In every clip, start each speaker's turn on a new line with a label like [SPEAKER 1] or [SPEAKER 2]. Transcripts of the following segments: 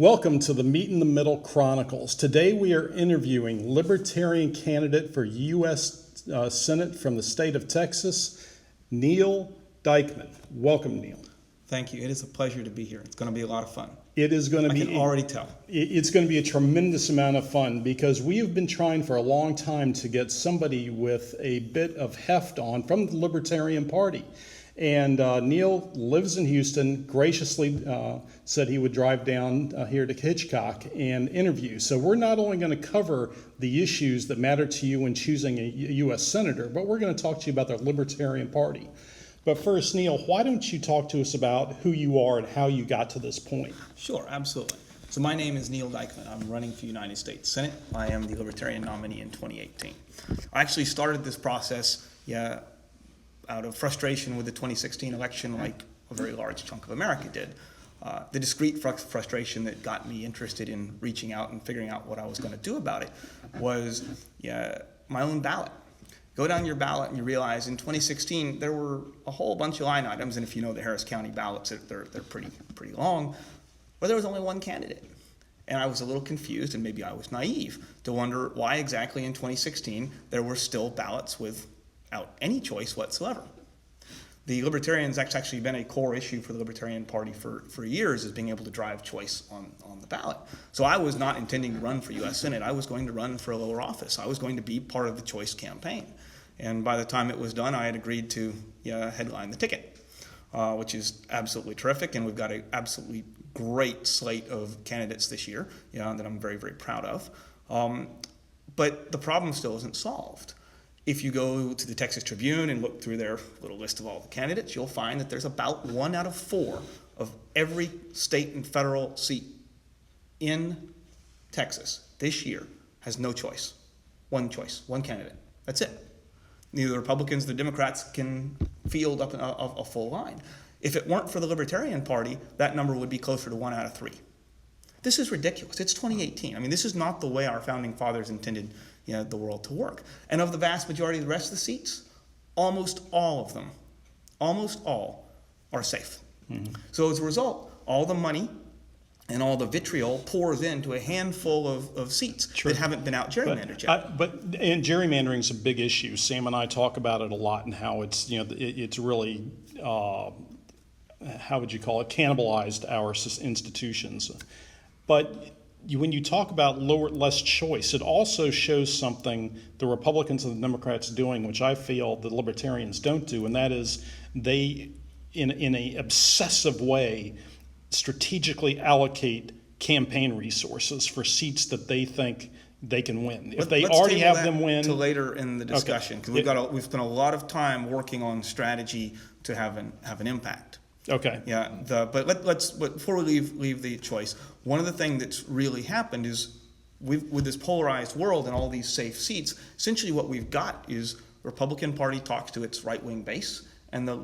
[SPEAKER 1] Welcome to the Meet in the Middle Chronicles. Today we are interviewing Libertarian candidate for U.S. Senate from the state of Texas, Neal Dikeman. Welcome, Neal.
[SPEAKER 2] Thank you. It is a pleasure to be here. It's going to be a lot of fun.
[SPEAKER 1] It is going to be.
[SPEAKER 2] I can already tell.
[SPEAKER 1] It's going to be a tremendous amount of fun because we have been trying for a long time to get somebody with a bit of heft on from the Libertarian Party. And Neal lives in Houston, graciously said he would drive down here to Hitchcock and interview. So we're not only going to cover the issues that matter to you when choosing a U.S. Senator, but we're going to talk to you about the Libertarian Party. But first, Neal, why don't you talk to us about who you are and how you got to this point?
[SPEAKER 2] Sure, absolutely. So my name is Neal Dikeman. I'm running for United States Senate. I am the Libertarian nominee in 2018. I actually started this process out of frustration with the 2016 election, like a very large chunk of America did. The discrete frustration that got me interested in reaching out and figuring out what I was going to do about it was my own ballot. Go down your ballot and you realize in 2016 there were a whole bunch of line items, and if you know the Harris County ballots, they're pretty long, but there was only one candidate. And I was a little confused, and maybe I was naive, to wonder why exactly in 2016 there were still ballots without any choice whatsoever. The Libertarians, that's actually been a core issue for the Libertarian Party for years, is being able to drive choice on the ballot. So I was not intending to run for U.S. Senate. I was going to run for a lower office. I was going to be part of the choice campaign. And by the time it was done, I had agreed to headline the ticket, which is absolutely terrific. And we've got an absolutely great slate of candidates this year that I'm very, very proud of. But the problem still isn't solved. If you go to the Texas Tribune and look through their little list of all the candidates, you'll find that there's about 1 out of 4 of every state and federal seat in Texas this year has no choice. One choice, one candidate. That's it. Neither the Republicans nor the Democrats can field up a full line. If it weren't for the Libertarian Party, that number would be closer to 1 out of 3. This is ridiculous. It's 2018. I mean, this is not the way our founding fathers intended the world to work. And of the vast majority of the rest of the seats, almost all of them, almost all, are safe. Mm-hmm. So as a result, all the money and all the vitriol pours into a handful of seats that haven't been out gerrymandered yet.
[SPEAKER 1] And gerrymandering is a big issue. Sam and I talk about it a lot, and how it's it's really how would you call it, cannibalized our institutions. But when you talk about less choice, it also shows something the Republicans and the Democrats doing, which I feel the Libertarians don't do, and that is they, in an obsessive way, strategically allocate campaign resources for seats that they think they can win. If they already have them win,
[SPEAKER 2] to later in the discussion, because we've spent a lot of time working on strategy to have an impact.
[SPEAKER 1] Okay.
[SPEAKER 2] But before we leave the choice, one of the things that's really happened is with this polarized world and all these safe seats, essentially what we've got is the Republican Party talks to its right-wing base, and the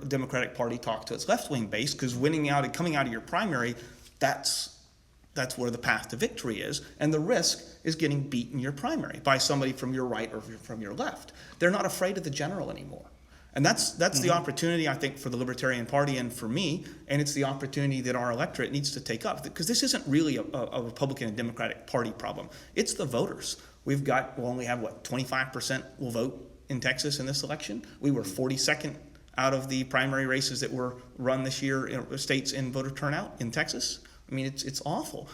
[SPEAKER 2] Democratic Party talks to its left-wing base, because winning out and coming out of your primary, that's where the path to victory is, and the risk is getting beat in your primary by somebody from your right or from your left. They're not afraid of the general anymore. And that's the opportunity, I think, for the Libertarian Party and for me, and it's the opportunity that our electorate needs to take up, because this isn't really a Republican and Democratic Party problem. It's the voters. We'll only have, 25% will vote in Texas in this election. We were 42nd out of the primary races that were run this year in states in voter turnout in Texas. I mean, it's awful.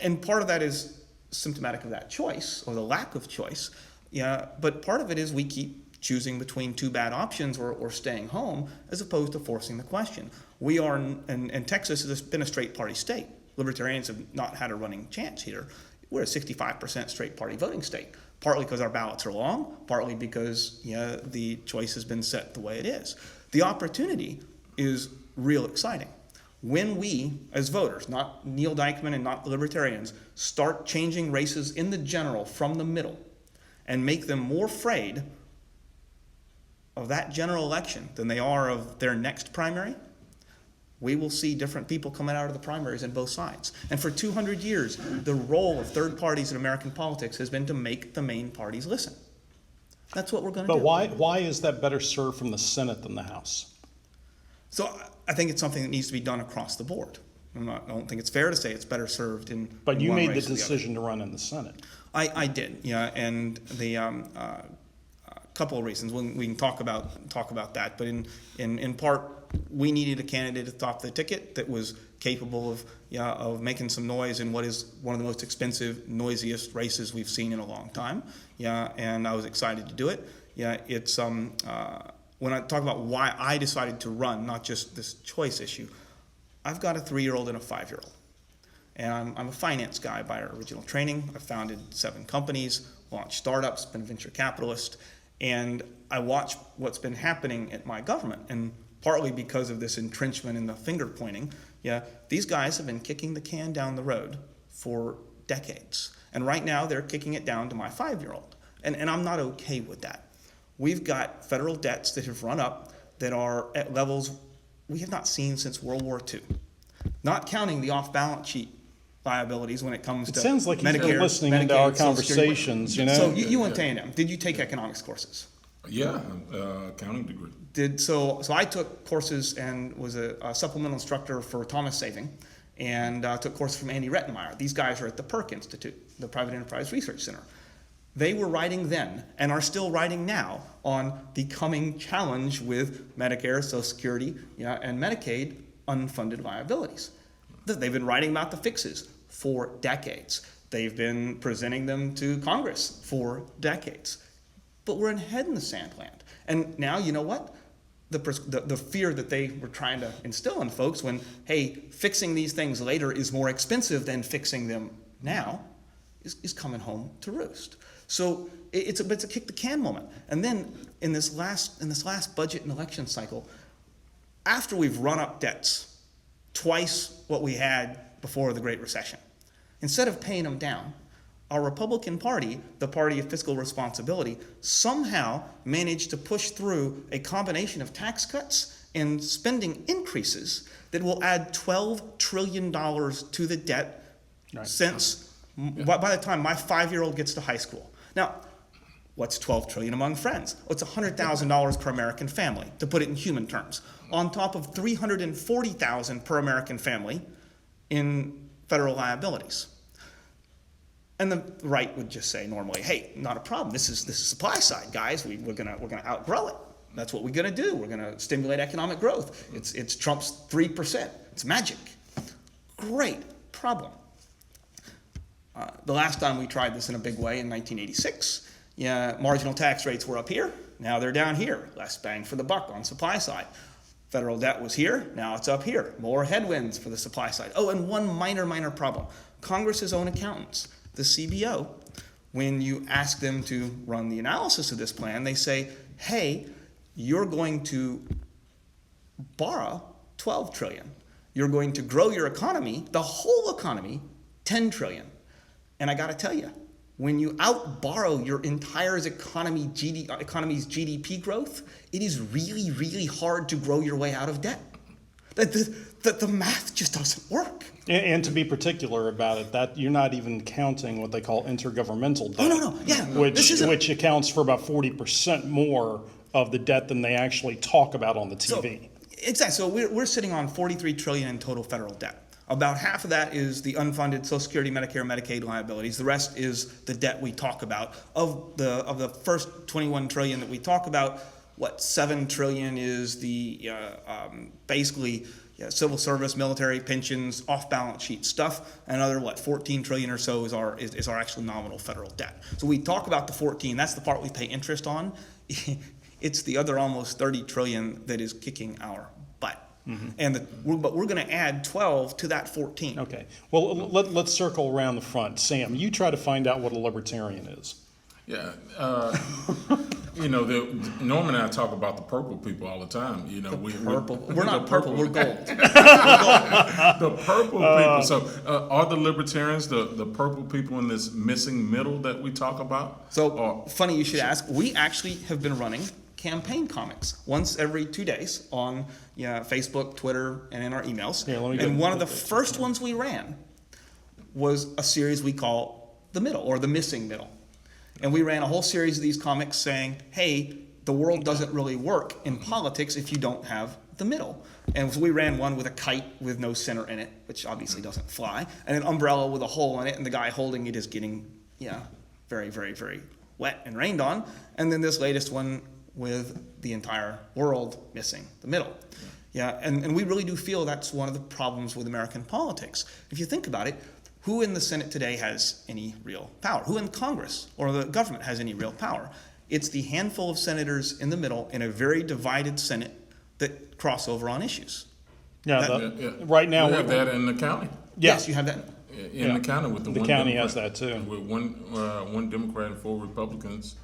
[SPEAKER 2] And part of that is symptomatic of that choice, or the lack of choice. But part of it is we keep choosing between two bad options or staying home, as opposed to forcing the question. We are, and Texas has been a straight party state. Libertarians have not had a running chance here. We're a 65% straight party voting state, partly because our ballots are long, partly because the choice has been set the way it is. The opportunity is real exciting. When we, as voters, not Neal Dikeman and not the Libertarians, start changing races in the general from the middle and make them more afraid of that general election than they are of their next primary, we will see different people coming out of the primaries on both sides. And for 200 years, the role of third parties in American politics has been to make the main parties listen. That's what we're going to do.
[SPEAKER 1] But why is that better served from the Senate than the House?
[SPEAKER 2] So I think it's something that needs to be done across the board. I don't think it's fair to say it's better served in.
[SPEAKER 1] But
[SPEAKER 2] in
[SPEAKER 1] you
[SPEAKER 2] one
[SPEAKER 1] made the
[SPEAKER 2] race or other.
[SPEAKER 1] decision to run in the Senate.
[SPEAKER 2] I did, yeah, and the couple of reasons. We can talk about that, but in part, we needed a candidate at the top of the ticket that was capable of making some noise in what is one of the most expensive, noisiest races we've seen in a long time. Yeah, and I was excited to do it. Yeah, it's when I talk about why I decided to run, not just this choice issue. I've got a 3-year-old and a 5-year-old. And I'm a finance guy by original training. I've founded 7 companies, launched startups, been a venture capitalist, and I watch what's been happening at my government. And partly because of this entrenchment and the finger pointing, yeah, these guys have been kicking the can down the road for decades. And right now they're kicking it down to my 5-year-old. And I'm not okay with that. We've got federal debts that have run up that are at levels we have not seen since World War II. Not counting the off-balance sheet liabilities when it comes to
[SPEAKER 1] It sounds like you've
[SPEAKER 2] Medicare,
[SPEAKER 1] been listening
[SPEAKER 2] Medicaid,
[SPEAKER 1] into our
[SPEAKER 2] Social Security.
[SPEAKER 1] conversations, you know?
[SPEAKER 2] So you went to A&M. Did you take economics courses?
[SPEAKER 3] Yeah, accounting degree.
[SPEAKER 2] So I took courses and was a supplemental instructor for Thomas Saving, and took courses from Andy Rettenmeyer. These guys are at the PERC Institute, the Private Enterprise Research Center. They were writing then and are still writing now on the coming challenge with Medicare, Social Security, and Medicaid unfunded liabilities. They've been writing about the fixes for decades. They've been presenting them to Congress for decades. But we're in head in the sand land. And now, you know what? The fear that they were trying to instill in folks when, hey, fixing these things later is more expensive than fixing them now is coming home to roost. So it's a kick the can moment. And then in this last budget and election cycle, after we've run up debts twice what we had before the Great Recession, instead of paying them down, our Republican Party, the party of fiscal responsibility, somehow managed to push through a combination of tax cuts and spending increases that will add $12 trillion to the debt since by the time my 5-year-old gets to high school. Now, what's $12 trillion among friends? Well, it's $100,000 per American family, to put it in human terms, on top of $340,000 per American family in federal liabilities. And the right would just say normally, hey, not a problem. This is supply side, guys. We're gonna outgrow it. That's what we're gonna do. We're gonna stimulate economic growth. It's Trump's 3%. It's magic. Great problem. The last time we tried this in a big way in 1986, marginal tax rates were up here. Now they're down here. Less bang for the buck on supply side. Federal debt was here. Now it's up here. More headwinds for the supply side. Oh, and one minor problem. Congress's own accountants, the CBO, when you ask them to run the analysis of this plan, they say, hey, you're going to borrow $12 trillion. You're going to grow your economy, the whole economy, $10 trillion. And I got to tell you, when you out-borrow your entire economy's GDP growth, it is really, really hard to grow your way out of debt. The math just doesn't work.
[SPEAKER 1] And to be particular about it, that you're not even counting what they call intergovernmental debt.
[SPEAKER 2] Oh, no. Yeah.
[SPEAKER 1] Which accounts for about 40% more of the debt than they actually talk about on the TV.
[SPEAKER 2] Exactly. So we're sitting on $43 trillion in total federal debt. About half of that is the unfunded Social Security, Medicare, Medicaid liabilities. The rest is the debt we talk about. Of the first $21 trillion that we talk about, what, $7 trillion is the basically civil service, military, pensions, off-balance sheet stuff. Another, $14 trillion or so is our actual nominal federal debt. So we talk about the 14. That's the part we pay interest on. It's the other almost 30 trillion that is kicking our butt. Mm-hmm. But we're going to add 12 to that 14.
[SPEAKER 1] Okay. Well, let's circle around the front. Sam, you try to find out what a libertarian is.
[SPEAKER 3] Yeah. Norman and I talk about the purple people all the time.
[SPEAKER 2] We're not purple. We're gold.
[SPEAKER 3] The purple people. So are the libertarians the purple people in this missing middle that we talk about?
[SPEAKER 2] So funny you should ask. We actually have been running campaign comics once every 2 days on Facebook, Twitter, and in our emails. And one of the first ones we ran was a series we call The Middle, or The Missing Middle. And we ran a whole series of these comics saying, hey, the world doesn't really work in politics if you don't have the middle. And so we ran one with a kite with no center in it, which obviously doesn't fly, and an umbrella with a hole in it, and the guy holding it is getting, very, very, very wet and rained on. And then this latest one with the entire world missing the middle. And we really do feel that's one of the problems with American politics. If you think about it, who in the Senate today has any real power? Who in Congress or the government has any real power? It's the handful of senators in the middle in a very divided Senate that cross over on issues.
[SPEAKER 1] Right now
[SPEAKER 3] we have that in the county.
[SPEAKER 2] Yes, you have that.
[SPEAKER 3] In the county with the one
[SPEAKER 1] county
[SPEAKER 3] Democrat,
[SPEAKER 1] has that too.
[SPEAKER 3] With one Democrat and 4 Republicans.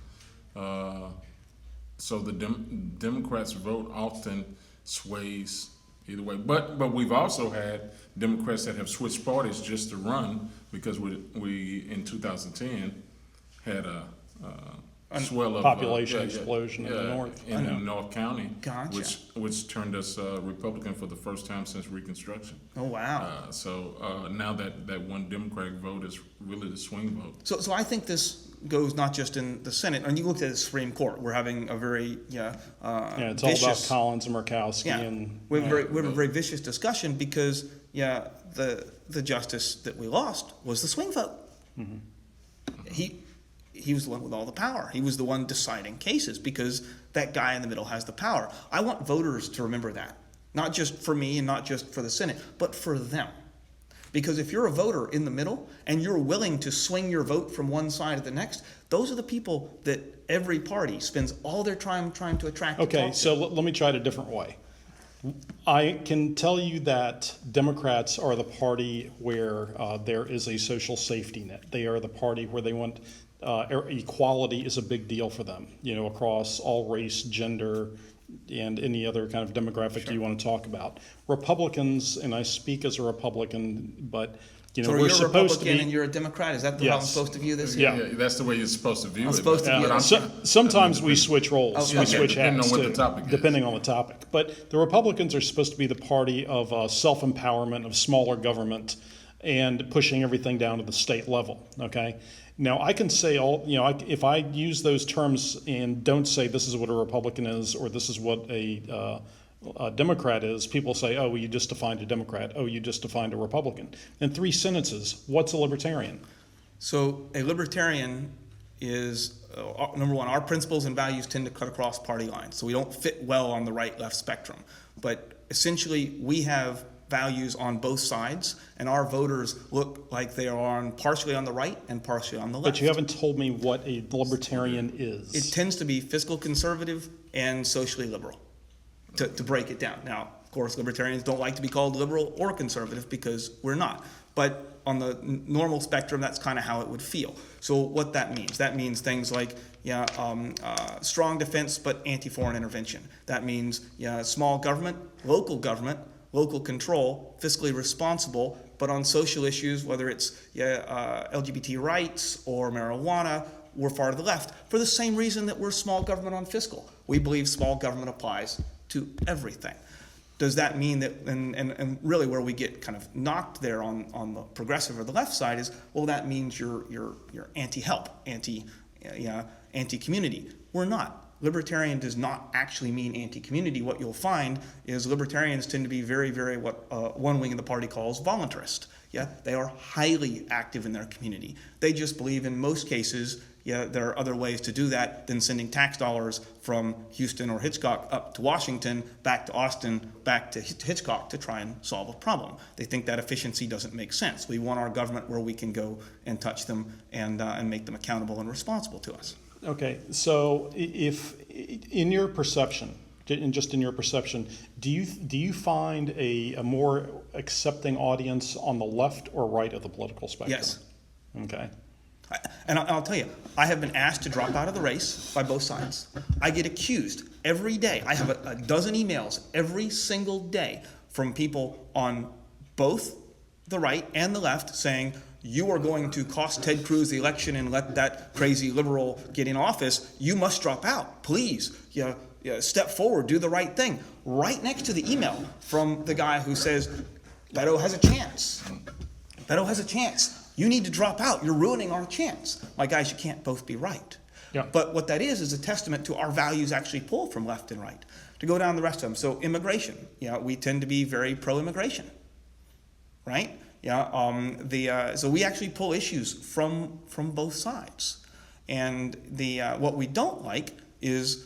[SPEAKER 3] So the Democrats' vote often sways either way. But we've also had Democrats that have switched parties just to run, because we in 2010 had a swell of
[SPEAKER 1] population explosion in the north.
[SPEAKER 3] In North County,
[SPEAKER 2] Gotcha.
[SPEAKER 3] which turned us Republican for the first time since Reconstruction.
[SPEAKER 2] Oh, wow.
[SPEAKER 3] So now that one Democratic vote is really the swing vote.
[SPEAKER 2] So I think this goes not just in the Senate, and you look at the Supreme Court. We're having a very
[SPEAKER 1] It's
[SPEAKER 2] vicious,
[SPEAKER 1] all about Collins and Murkowski and
[SPEAKER 2] we have a very vicious discussion because the justice that we lost was the swing vote. He was the one with all the power. He was the one deciding cases because that guy in the middle has the power. I want voters to remember that, not just for me and not just for the Senate, but for them. Because if you're a voter in the middle and you're willing to swing your vote from one side to the next, those are the people that every party spends all their time trying to attract.
[SPEAKER 1] Okay, so let me try it a different way. I can tell you that Democrats are the party where there is a social safety net. They are the party where they want equality is a big deal for them, across all race, gender, and any other kind of demographic you want to talk about. Republicans, and I speak as a Republican, but
[SPEAKER 2] so
[SPEAKER 1] we're
[SPEAKER 2] you're a
[SPEAKER 1] supposed
[SPEAKER 2] Republican
[SPEAKER 1] to be,
[SPEAKER 2] and you're a Democrat? Is that the way I'm supposed to view this?
[SPEAKER 1] Yeah.
[SPEAKER 3] That's the way you're supposed to view it.
[SPEAKER 2] supposed to view it.
[SPEAKER 1] Sometimes we switch roles, we switch hats
[SPEAKER 3] depending on what
[SPEAKER 1] too,
[SPEAKER 3] the topic is.
[SPEAKER 1] depending on the topic. But the Republicans are supposed to be the party of self-empowerment, of smaller government, and pushing everything down to the state level. Okay. Now I can say if I use those terms and don't say this is what a Republican is or this is what a Democrat is, people say, oh, well, you just defined a Democrat. Oh, you just defined a Republican. In 3 sentences, what's a libertarian?
[SPEAKER 2] So a libertarian is, number one, our principles and values tend to cut across party lines. So we don't fit well on the right-left spectrum. But essentially, we have values on both sides, and our voters look like they are partially on the right and partially on the left.
[SPEAKER 1] But you haven't told me what a libertarian is.
[SPEAKER 2] It tends to be fiscal conservative and socially liberal, to break it down. Now, of course, libertarians don't like to be called liberal or conservative because we're not. But on the normal spectrum, that's kind of how it would feel. So what that means things like strong defense but anti-foreign intervention. That means small government, local control, fiscally responsible, but on social issues, whether it's LGBT rights or marijuana, we're far to the left for the same reason that we're small government on fiscal. We believe small government applies to everything. Does that mean that, and really where we get kind of knocked there on the progressive or the left side is, well, that means you're anti-help, anti-community. We're not. Libertarian does not actually mean anti-community. What you'll find is libertarians tend to be very, very what one wing of the party calls voluntarist. They are highly active in their community. They just believe in most cases, there are other ways to do that than sending tax dollars from Houston or Hitchcock up to Washington, back to Austin, back to Hitchcock to try and solve a problem. They think that efficiency doesn't make sense. We want our government where we can go and touch them and make them accountable and responsible to us.
[SPEAKER 1] Okay, so if in your perception, just in your perception, do you find a more accepting audience on the left or right of the political spectrum?
[SPEAKER 2] Yes.
[SPEAKER 1] Okay.
[SPEAKER 2] And I'll tell you, I have been asked to drop out of the race by both sides. I get accused every day. I have a dozen emails every single day from people on both the right and the left saying, you are going to cost Ted Cruz the election and let that crazy liberal get in office. You must drop out. Please, step forward, do the right thing. Right next to the email from the guy who says, Beto has a chance. Beto has a chance. You need to drop out. You're ruining our chance. My guys, you can't both be right.
[SPEAKER 1] Yeah.
[SPEAKER 2] But what that is a testament to our values actually pull from left and right. To go down the rest of them, so immigration, we tend to be very pro-immigration, right? So we actually pull issues from both sides. And what we don't like is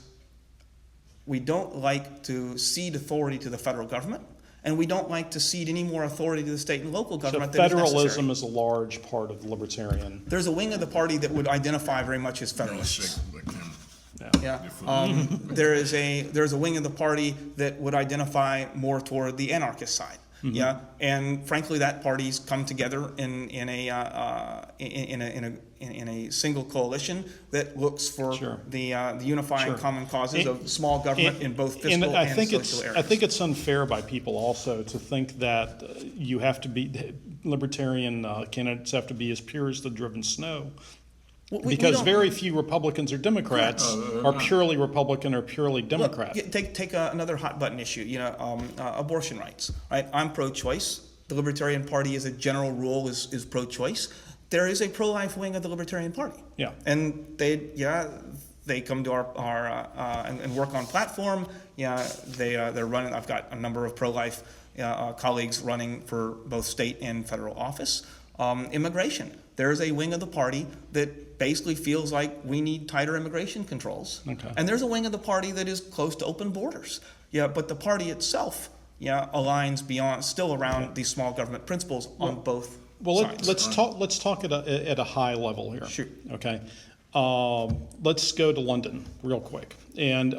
[SPEAKER 2] we don't like to cede authority to the federal government, and we don't like to cede any more authority to the state and local
[SPEAKER 1] So
[SPEAKER 2] government than is necessary.
[SPEAKER 1] federalism is a large part of the Libertarian.
[SPEAKER 2] There's a wing of the party that would identify very much as federalists. There's a wing of the party that would identify more toward the anarchist side.
[SPEAKER 1] Mm-hmm.
[SPEAKER 2] And frankly, that party's come together in a single coalition that looks for
[SPEAKER 1] Sure.
[SPEAKER 2] the unifying
[SPEAKER 1] Sure.
[SPEAKER 2] common causes of small government in both fiscal
[SPEAKER 1] And I
[SPEAKER 2] and
[SPEAKER 1] think
[SPEAKER 2] social areas.
[SPEAKER 1] I think it's unfair by people also to think that you have to be, Libertarian candidates have to be as pure as the driven snow. Because very few Republicans or Democrats are purely Republican or purely Democrat.
[SPEAKER 2] Look, take another hot button issue, abortion rights, right? I'm pro-choice. The Libertarian Party as a general rule is pro-choice. There is a pro-life wing of the Libertarian Party.
[SPEAKER 1] Yeah.
[SPEAKER 2] And they come to our and work on platform. They're running. I've got a number of pro-life colleagues running for both state and federal office. Immigration. There is a wing of the party that basically feels like we need tighter immigration controls.
[SPEAKER 1] Okay.
[SPEAKER 2] And there's a wing of the party that is close to open borders. But the party itself, aligns beyond, still around these small government principles on both sides.
[SPEAKER 1] Let's talk at a high level here.
[SPEAKER 2] Sure.
[SPEAKER 1] Okay. Let's go to London real quick. And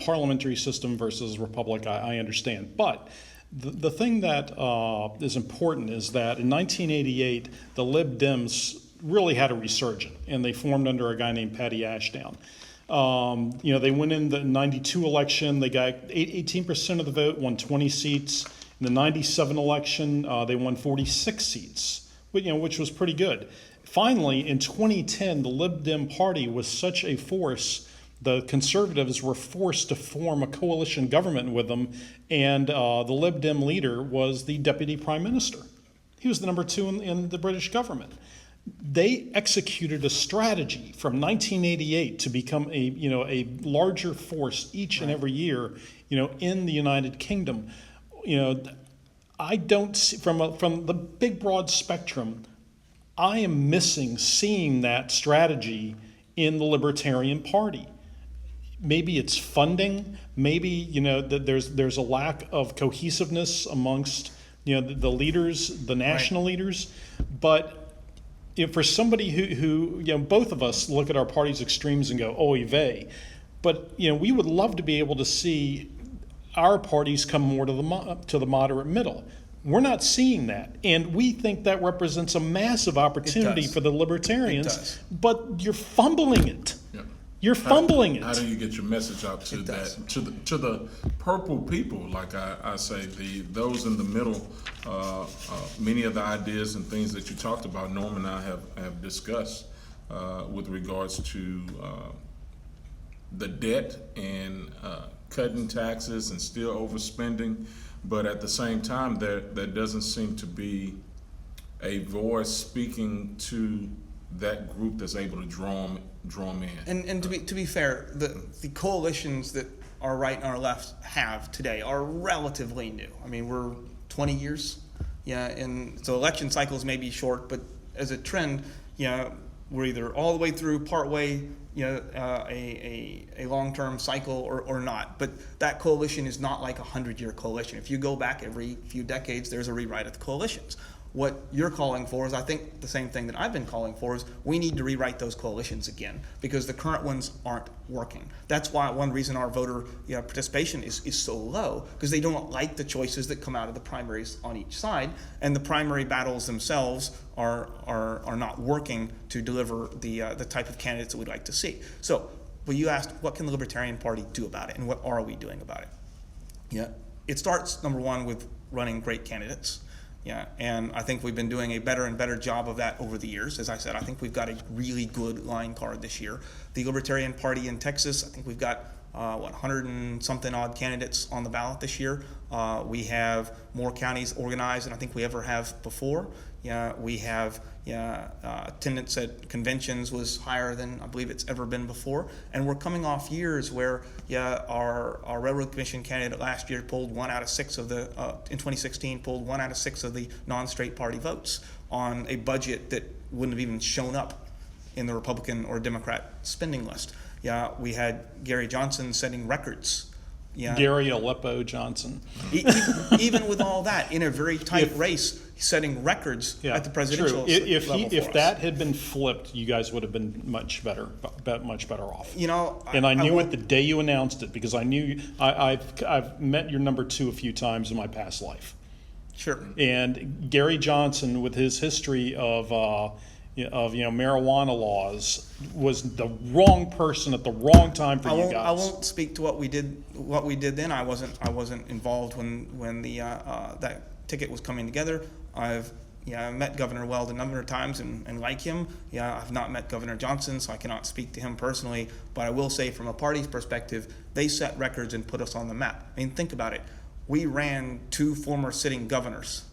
[SPEAKER 1] parliamentary system versus republic, I understand. But the thing that is important is that in 1988, the Lib Dems really had a resurgence, and they formed under a guy named Paddy Ashdown. They went in the 92 election, they got 18% of the vote, won 20 seats. In the 97 election, they won 46 seats, which was pretty good. Finally, in 2010, the Lib Dem party was such a force, the conservatives were forced to form a coalition government with them, and the Lib Dem leader was the deputy prime minister. He was the number 2 in the British government. They executed a strategy from 1988 to become a larger force each and every year, in the United Kingdom. I don't see, from the big broad spectrum, I am missing seeing that strategy in the Libertarian Party. Maybe it's funding. Maybe that there's a lack of cohesiveness amongst the leaders, the national leaders. But for somebody who both of us look at our party's extremes and go, oy vey. But we would love to be able to see our parties come more to the moderate middle. We're not seeing that, and we think that represents a massive opportunity for the Libertarians. But you're fumbling it.
[SPEAKER 3] Yep.
[SPEAKER 1] You're fumbling it.
[SPEAKER 3] How do you get your message out to to the purple people? Like I say, those in the middle. Many of the ideas and things that you talked about, Norm and I have discussed with regards to the debt and cutting taxes and still overspending. But at the same time, there doesn't seem to be a voice speaking to that group that's able to draw them in.
[SPEAKER 2] And to be fair, the coalitions that our right and our left have today are relatively new. I mean, we're 20 years, and so election cycles may be short, but as a trend, we're either all the way through, part way, a long-term cycle or not. But that coalition is not like a 100-year coalition. If you go back every few decades, there's a rewrite of the coalitions. What you're calling for is, I think, the same thing that I've been calling for is we need to rewrite those coalitions again because the current ones aren't working. That's why one reason our voter participation is so low, because they don't like the choices that come out of the primaries on each side, and the primary battles themselves are not working to deliver the type of candidates that we'd like to see. So, well, you asked, what can the Libertarian Party do about it, and what are we doing about it? It starts, number one, with running great candidates. And I think we've been doing a better and better job of that over the years. As I said, I think we've got a really good line card this year. The Libertarian Party in Texas, I think we've got 100 and something odd candidates on the ballot this year. We have more counties organized than I think we ever have before. Yeah, we have attendance at conventions was higher than I believe it's ever been before, and we're coming off years where our Railroad Commission candidate last year pulled 1 out of 6 of the in 2016 pulled 1 out of 6 of the non-straight party votes on a budget that wouldn't have even shown up in the Republican or Democrat spending list. Yeah, we had Gary Johnson setting records. Yeah.
[SPEAKER 1] Gary Aleppo Johnson.
[SPEAKER 2] Even with all that, in a very tight race, setting records at the presidential
[SPEAKER 1] true.
[SPEAKER 2] level
[SPEAKER 1] If that had been flipped, you guys would have been much better off.
[SPEAKER 2] You know,
[SPEAKER 1] and I knew it the day you announced it, because I knew I've met your number 2 a few times in my past life.
[SPEAKER 2] Sure.
[SPEAKER 1] And Gary Johnson, with his history of marijuana laws, was the wrong person at the wrong time for you guys.
[SPEAKER 2] I won't speak to what we did then. I wasn't involved when the that ticket was coming together. I've met Governor Weld a number of times and like him. I've not met Governor Johnson, so I cannot speak to him personally. But I will say, from a party's perspective, they set records and put us on the map. I mean, think about it. We ran 2 former sitting governors.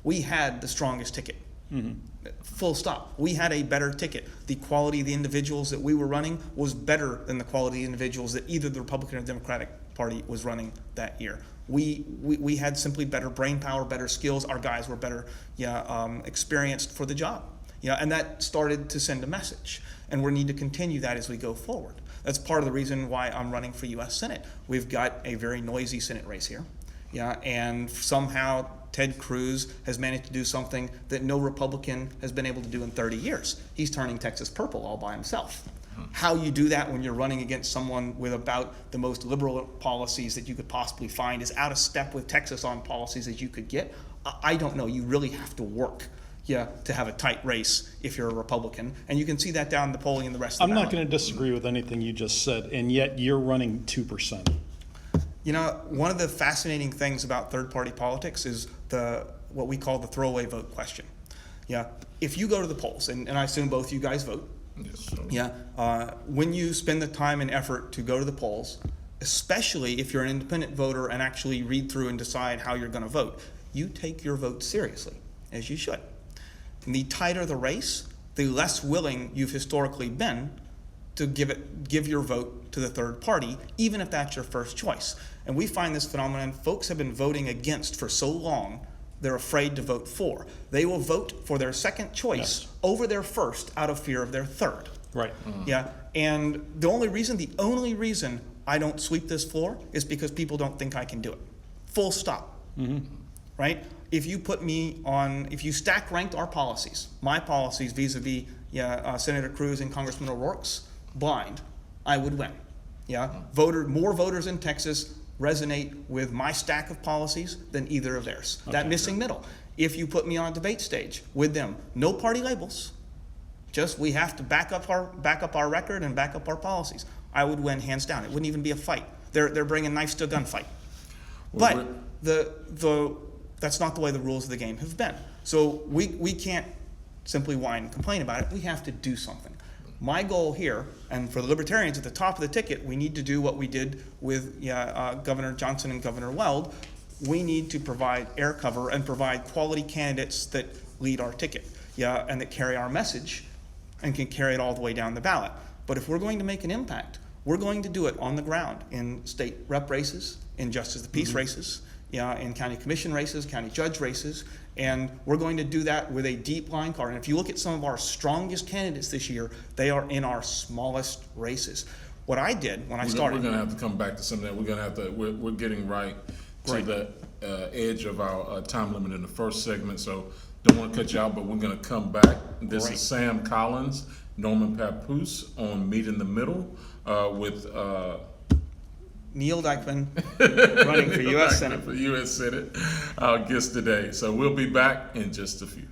[SPEAKER 2] We had the strongest ticket. Mm-hmm. Full stop. We had a better ticket. The quality of the individuals that we were running was better than the quality of the individuals that either the Republican or Democratic Party was running that year. We had simply better brain power, better skills. Our guys were better experienced for the job. And that started to send a message. And we need to continue that as we go forward. That's part of the reason why I'm running for U.S. Senate. We've got a very noisy Senate race here. And somehow Ted Cruz has managed to do something that no Republican has been able to do in 30 years. He's turning Texas purple all by himself. How you do that when you're running against someone with about the most liberal policies that you could possibly find is out of step with Texas on policies as you could get. I don't know. You really have to work to have a tight race if you're a Republican. And you can see that down in the polling in the rest of the
[SPEAKER 1] I'm not going to disagree with anything you just said, and yet you're running 2%.
[SPEAKER 2] One of the fascinating things about third-party politics is what we call the throwaway vote question. If you go to the polls, and I assume both you guys vote.
[SPEAKER 3] Yes,
[SPEAKER 2] when you spend the time and effort to go to the polls, especially if you're an independent voter and actually read through and decide how you're going to vote, you take your vote seriously, as you should. And the tighter the race, the less willing you've historically been to give your vote to the third party, even if that's your first choice. And we find this phenomenon, folks have been voting against for so long, they're afraid to vote for. They will vote for their second choice over their first out of fear of their third.
[SPEAKER 1] Right.
[SPEAKER 2] Mm-hmm. And the only reason I don't sweep this floor is because people don't think I can do it. Full stop. Mm-hmm. Right? If you stack ranked our policies, my policies vis-a-vis Senator Cruz and Congressman O'Rourke's, blind, I would win. More voters in Texas resonate with my stack of policies than either of theirs. Okay, that missing middle. If you put me on a debate stage with them, no party labels, just we have to back up our record and back up our policies, I would win hands down. It wouldn't even be a fight. They're bringing knives to a gunfight. But that's not the way the rules of the game have been. So we can't simply whine and complain about it. We have to do something. My goal here, and for the Libertarians at the top of the ticket, we need to do what we did with Governor Johnson and Governor Weld. We need to provide air cover and provide quality candidates that lead our ticket, and that carry our message and can carry it all the way down the ballot. But if we're going to make an impact, we're going to do it on the ground in state rep races, in justice of the peace races, in county commission races, county judge races, and we're going to do that with a deep line card. And if you look at some of our strongest candidates this year, they are in our smallest races. What I did when I started...
[SPEAKER 3] We're going to have to come back to some of that. We're going to have to... We're getting right to the edge of our time limit in the first segment, so don't want to cut you out, but we're going to come back. This is Sam Collins, Norman Pappous on Meet in the Middle with...
[SPEAKER 2] Neal Dikeman, running for U.S. Senate.
[SPEAKER 3] For U.S. Senate, our guest today. So we'll be back in just a few.